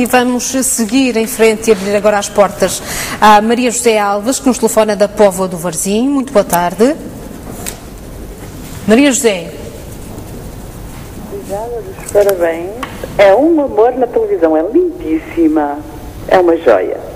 E vamos seguir em frente e abrir agora as portas à Maria José Alves, que nos telefona da Póvoa do Varzim. Muito boa tarde. Maria José. Obrigada, parabéns. É um amor na televisão, é lindíssima, é uma joia.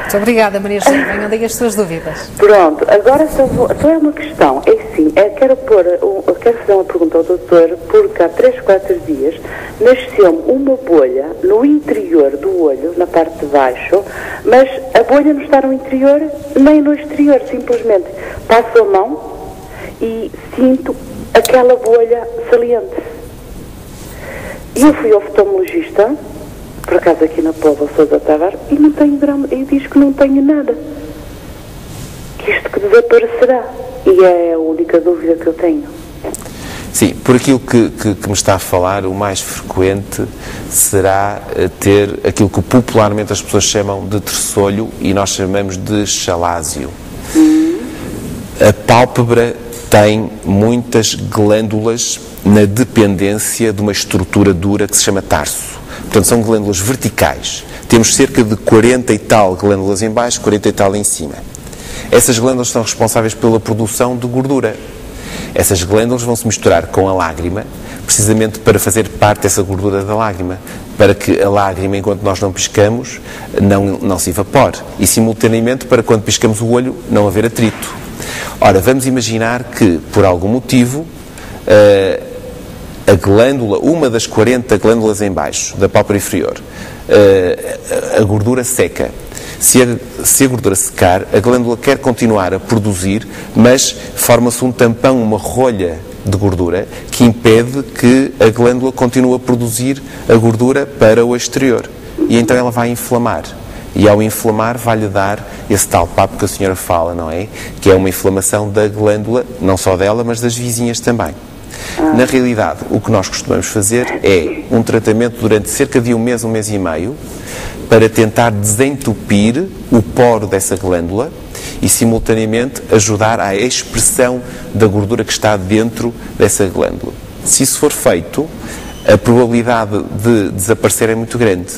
Muito obrigada, Maria José. Venham, diga as suas dúvidas. Pronto, agora só é uma questão. É sim, quero fazer uma pergunta ao doutor, porque há 3, 4 dias nasceu-me uma bolha no interior do olho, na parte de baixo, mas a bolha não está no interior nem no exterior, simplesmente passo a mão e sinto aquela bolha saliente. E eu fui ao oftalmologista, por acaso aqui na Póvoa Sousa Tavares, e não tenho grama, e diz que não tenho nada. Que isto que desaparecerá. E é a única dúvida que eu tenho. Sim, por aquilo que me está a falar, o mais frequente será ter aquilo que popularmente as pessoas chamam de terçolho e nós chamamos de chalásio. A pálpebra tem muitas glândulas na dependência de uma estrutura dura que se chama tarso. Portanto, são glândulas verticais. Temos cerca de 40 e tal glândulas em baixo, 40 e tal em cima. Essas glândulas são responsáveis pela produção de gordura. Essas glândulas vão se misturar com a lágrima, precisamente para fazer parte dessa gordura da lágrima, para que a lágrima, enquanto nós não piscamos, não se evapore. E, simultaneamente, para quando piscamos o olho, não haver atrito. Ora, vamos imaginar que, por algum motivo, a glândula, uma das 40 glândulas em baixo, da pálpebra inferior, a gordura seca. Se a gordura secar, a glândula quer continuar a produzir, mas forma-se um tampão, uma rolha de gordura, que impede que a glândula continue a produzir a gordura para o exterior. E então ela vai inflamar. E ao inflamar vai-lhe dar esse tal papo que a senhora fala, não é? Que é uma inflamação da glândula, não só dela, mas das vizinhas também. Na realidade, o que nós costumamos fazer é um tratamento durante cerca de um mês e meio, para tentar desentupir o poro dessa glândula e, simultaneamente, ajudar à expressão da gordura que está dentro dessa glândula. Se isso for feito, a probabilidade de desaparecer é muito grande.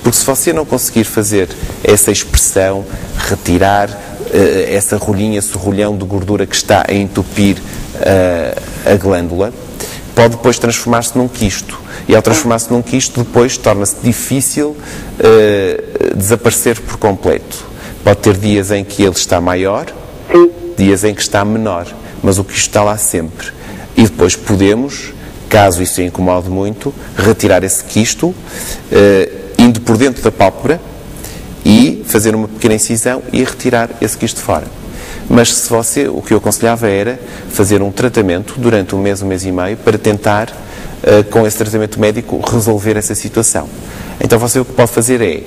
Porque se você não conseguir fazer essa expressão, retirar essa rolinha, esse rolhão de gordura que está a entupir a glândula, pode depois transformar-se num quisto. E ao transformar-se num quisto, depois torna-se difícil desaparecer por completo. Pode ter dias em que ele está maior, dias em que está menor, mas o quisto está lá sempre. E depois podemos, caso isso incomode muito, retirar esse quisto, indo por dentro da pálpebra e fazer uma pequena incisão e retirar esse quisto fora. Mas se você, o que eu aconselhava era fazer um tratamento durante um mês e meio para tentar, com esse tratamento médico, resolver essa situação. Então você o que pode fazer é,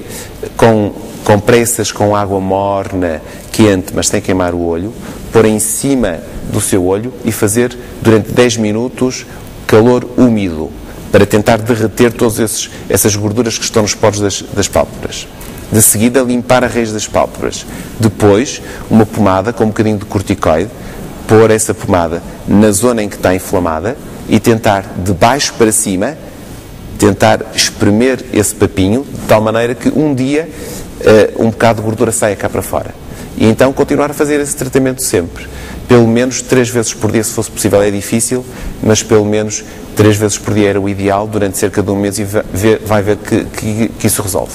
com pressas, com água morna, quente, mas sem queimar o olho, pôr em cima do seu olho e fazer durante 10 minutos calor úmido, para tentar derreter todas essas gorduras que estão nos poros das pálpebras. De seguida, limpar a raiz das pálpebras. Depois, uma pomada com um bocadinho de corticoide, pôr essa pomada na zona em que está inflamada e tentar, de baixo para cima, tentar espremer esse papinho, de tal maneira que um dia um bocado de gordura saia cá para fora. E então continuar a fazer esse tratamento sempre. Pelo menos 3 vezes por dia, se fosse possível. É difícil, mas pelo menos 3 vezes por dia era o ideal, durante cerca de um mês, e vai ver que isso resolve.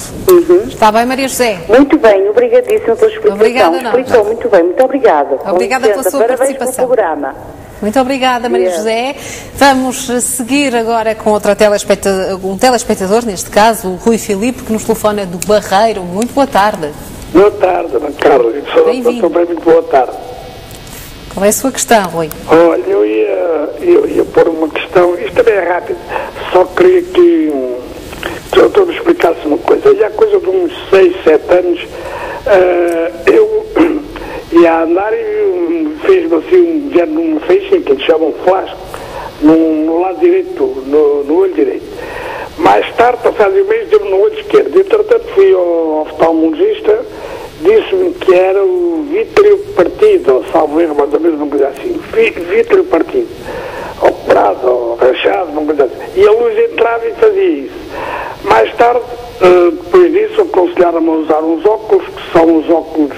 Está bem, Maria José? Muito bem, obrigadíssima pela explicação. Obrigada, explicou muito bem, muito obrigada. Obrigada pela sua Parabéns participação. pelo programa. Muito obrigada, Maria José. Vamos seguir agora com um telespectador, neste caso, o Rui Filipe, que nos telefona do Barreiro. Muito boa tarde. Boa tarde, Ana Carla. Bem-vindo. Também muito boa tarde. Qual é a sua questão, Rui? Olha, eu ia pôr uma questão, isto também é rápido, só queria que o doutor me explicasse uma coisa. E há coisa de uns 6, 7 anos, eu ia a andar e fez-me assim um feixe, que eles chamam flasco, no lado direito, no olho direito. Mais tarde, passados um mês, deu-me no olho esquerdo. Entretanto, fui ao oftalmologista, disse-me que era o vítreo partido, ou salvo erro, mais ou menos, uma coisa assim. Vítreo partido. Operado, ou rachado, uma coisa assim. E a luz entrava e fazia isso. Mais tarde, depois aconselharam-me a usar uns óculos, que são os óculos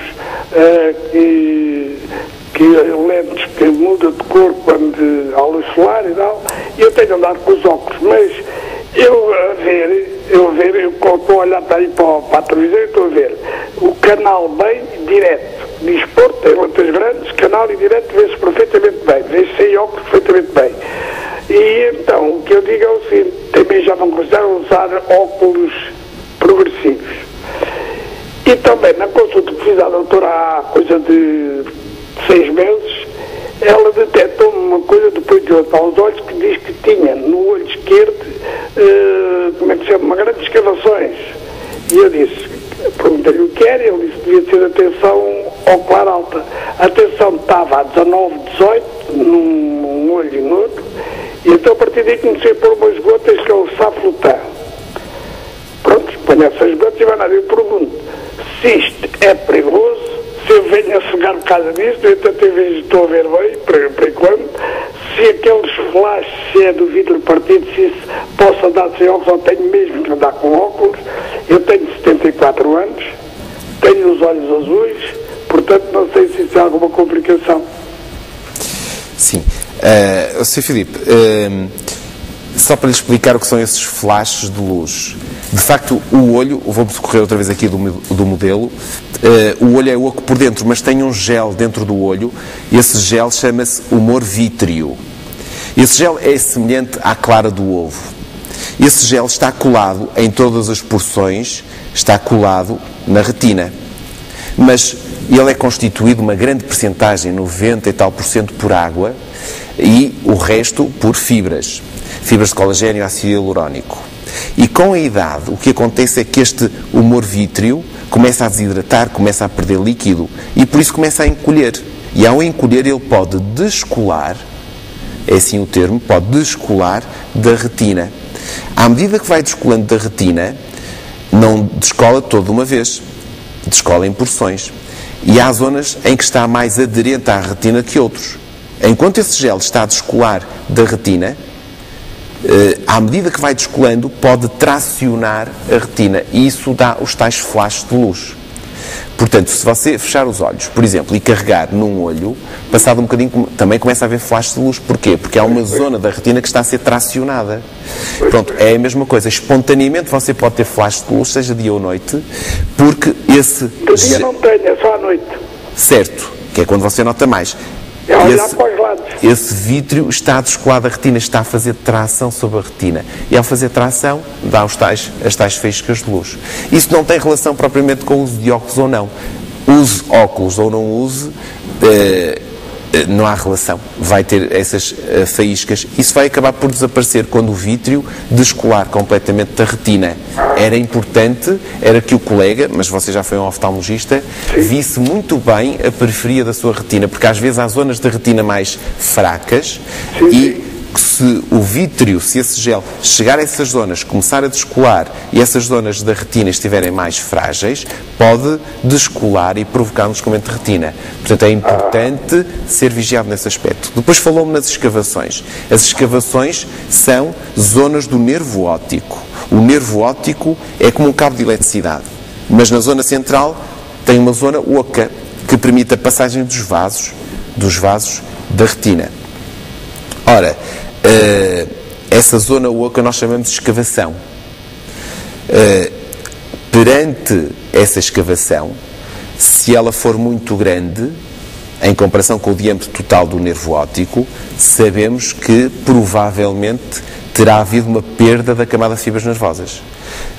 que lentes que mudam de cor quando há luz solar e tal, e eu tenho andado com os óculos, mas eu estou a olhar para aí para a televisão e estou a ver o canal bem direto, desporto, tem letras grandes, canal e direto vê-se perfeitamente bem, vê-se sem óculos perfeitamente bem. E então, o que eu digo é o seguinte, também já não considero usar óculos progressivos. E também, na consulta que fiz à doutora há coisa de 6 meses, ela detectou-me uma coisa depois de olhar aos olhos que diz que tinha no olho esquerdo, como é que se chama, uma grande escavações. E eu disse, perguntei-lhe o que era, ele disse que devia ser a tensão ocular alta. A tensão estava a 19, 18, num olho e no outro, e então a partir daí comecei a pôr umas gotas que é o Saflotan. Pronto, ponho essas gotas e vai nada. Eu pergunto se isto é perigoso, se eu venho a cegar por causa disso, eu até vez estou a ver bem, por enquanto, se aqueles flashes, se é do vidro partido, se isso posso andar sem óculos, ou tenho mesmo que andar com óculos. Eu tenho 74 anos, tenho os olhos azuis, portanto não sei se isso é alguma complicação. Sim. Sr. Filipe, só para lhe explicar o que são esses flashes de luz. De facto, o olho, vou-me socorrer outra vez aqui do modelo, o olho é oco por dentro, mas tem um gel dentro do olho, e esse gel chama-se humor vítreo. Esse gel é semelhante à clara do ovo. Esse gel está colado em todas as porções, está colado na retina. Mas ele é constituído uma grande percentagem, 90 e tal %, por água, e o resto por fibras de colagênio e ácido hialurónico. E com a idade, o que acontece é que este humor vítreo começa a desidratar, começa a perder líquido, e por isso começa a encolher. E ao encolher ele pode descolar, é assim o termo, pode descolar da retina. À medida que vai descolando da retina, não descola toda de uma vez, descola em porções. E há zonas em que está mais aderente à retina que outros. Enquanto esse gel está a descolar da retina, à medida que vai descolando, pode tracionar a retina, e isso dá os tais flashes de luz. Portanto, se você fechar os olhos, por exemplo, e carregar num olho, passado um bocadinho também começa a haver flashes de luz. Porquê? Porque há uma zona da retina que está a ser tracionada. Pronto, é a mesma coisa. Espontaneamente você pode ter flashes de luz, seja dia ou noite, porque esse... Do dia não tenho, é só à noite. Certo, que é quando você nota mais. É olhar para os lados. Esse vítreo está descolado, a retina está a fazer tração sobre a retina. E ao fazer tração, dá as tais faíscas de luz. Isso não tem relação propriamente com o uso de óculos ou não. Use óculos ou não use, não há relação. Vai ter essas faíscas. Isso vai acabar por desaparecer quando o vítreo descolar completamente da retina. Era importante, era que o colega, mas você já foi um oftalmologista, visse muito bem a periferia da sua retina, porque às vezes há zonas da retina mais fracas e se o vítreo, se esse gel chegar a essas zonas, começar a descolar e essas zonas da retina estiverem mais frágeis, pode descolar e provocar um descolamento de retina. Portanto, é importante ser vigiado nesse aspecto. Depois falou-me nas escavações. As escavações são zonas do nervo óptico. O nervo óptico é como um cabo de eletricidade, mas na zona central tem uma zona oca que permite a passagem dos vasos da retina. Ora, essa zona oca nós chamamos de escavação. Perante essa escavação, se ela for muito grande, em comparação com o diâmetro total do nervo óptico, sabemos que provavelmente terá havido uma perda da camada de fibras nervosas.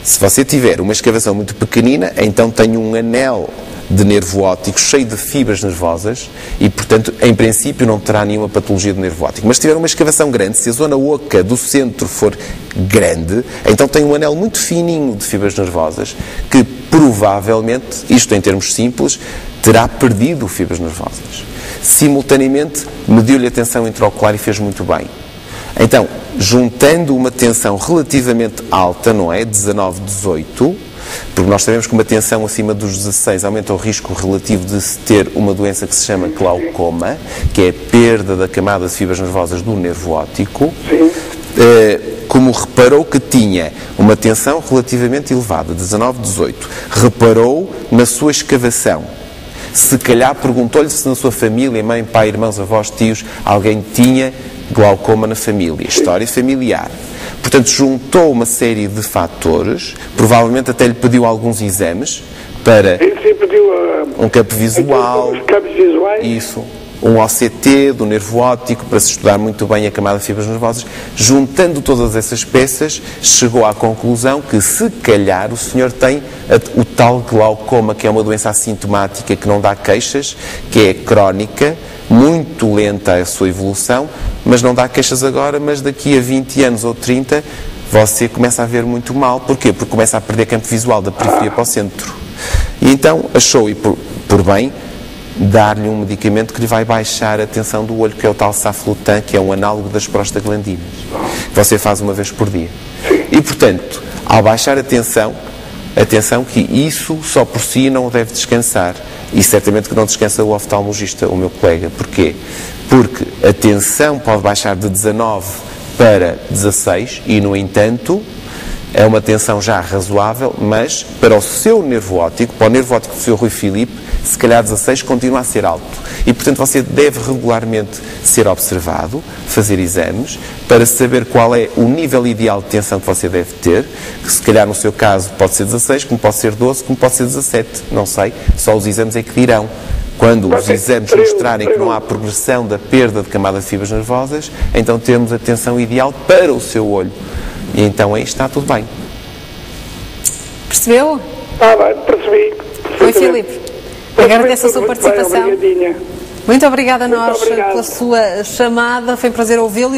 Se você tiver uma escavação muito pequenina, então tem um anel de nervo óptico cheio de fibras nervosas e, portanto, em princípio não terá nenhuma patologia do nervo óptico. Mas se tiver uma escavação grande, se a zona oca do centro for grande, então tem um anel muito fininho de fibras nervosas que provavelmente, isto em termos simples, terá perdido fibras nervosas. Simultaneamente, mediu-lhe a tensão intraocular e fez muito bem. Então, juntando uma tensão relativamente alta, não é? 19, 18, porque nós sabemos que uma tensão acima dos 16 aumenta o risco relativo de se ter uma doença que se chama glaucoma, que é a perda da camada de fibras nervosas do nervo óptico. Com como reparou que tinha uma tensão relativamente elevada, 19, 18, reparou na sua escavação, se calhar perguntou-lhe se na sua família, mãe, pai, irmãos, avós, tios, alguém tinha glaucoma na família, história familiar. Portanto, juntou uma série de fatores, provavelmente até lhe pediu alguns exames para um campo visual, isso, um OCT do nervo óptico, para se estudar muito bem a camada de fibras nervosas. Juntando todas essas peças, chegou à conclusão que, se calhar, o senhor tem o tal glaucoma, que é uma doença assintomática que não dá queixas, que é crónica, muito lenta a sua evolução, mas não dá queixas agora, mas daqui a 20 anos ou 30 você começa a ver muito mal. Porquê? Porque começa a perder campo visual da periferia para o centro. E então achou, e por bem, dar-lhe um medicamento que lhe vai baixar a tensão do olho, que é o tal Saflotan, que é um análogo das prostaglandinas, que você faz uma vez por dia. E, portanto, ao baixar a tensão, atenção que isso só por si não deve descansar. E certamente que não descansa o oftalmologista, o meu colega. Porquê? Porque a tensão pode baixar de 19 para 16 e, no entanto, é uma tensão já razoável, mas para o seu nervo óptico, para o nervo óptico do seu Rui Filipe, se calhar 16 continua a ser alto. E, portanto, você deve regularmente ser observado, fazer exames, para saber qual é o nível ideal de tensão que você deve ter, que se calhar no seu caso pode ser 16, como pode ser 12, como pode ser 17, não sei, só os exames é que dirão. Quando os exames mostrarem que não há progressão da perda de camada de fibras nervosas, então temos a tensão ideal para o seu olho. E então aí está tudo bem. Percebeu? Bem, percebi. Oi, Filipe. Agradeço a sua participação. Muito obrigada a nós pela sua chamada. Foi um prazer ouvi-lo.